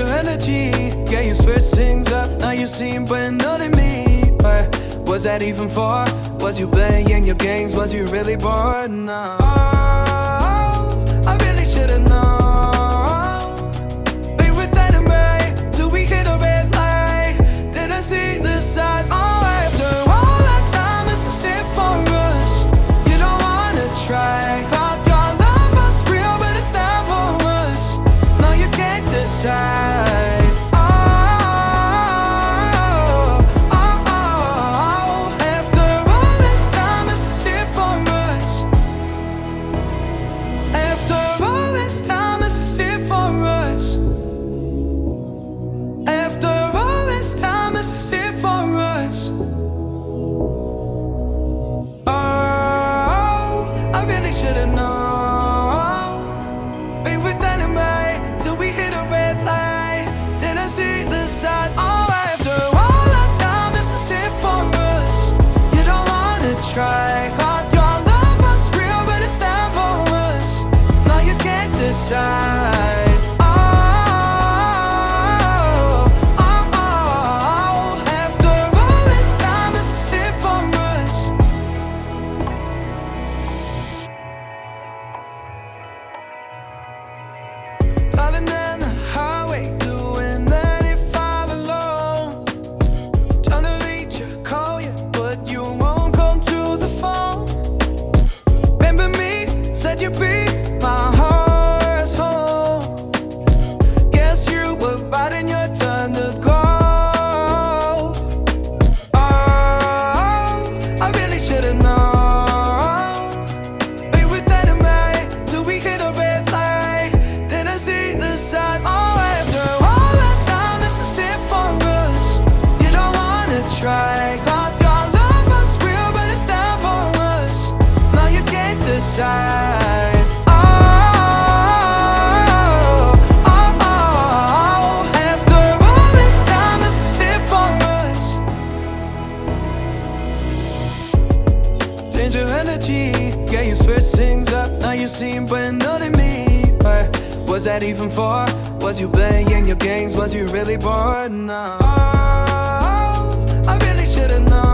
your energy. Yeah, you switch things up, now you seem brand new to me. But was that even for? Was you playing your games? Was you really bored? No. Oh, I really should've known. Be with anyway till we hit a red light. Didn't see the signs. Oh, after all that time, this is it for us. You don't wanna try. Thought your love was real, but it never was. No, you can't decide. Should've known. Be with anyway till we hit a red light. Didn't see the side. Oh, after all that time, this is it for us. You don't wanna try. Thought your love was real, but it never was. No, you can't decide. Darling, on the highway, doing 95 alone. Trying to reach you, call you, but you won't come to the phone. Remember me, said you'd be my heart's home. Guess you were right in your turn to go. Oh, I really should've known. Be with anyway till we hit a red light. Didn't see the signs. Oh, after all that time, this is it for us. You don't wanna try. Thought your love was real, but it never was. No, you can't decide. Oh, oh, oh. After all this time, this is it for us. Change your energy. Yeah, you switch things up, now you seem brand new to me. But was that even for? Was you playing your games? Was you really bored? No. Oh, I really should've known.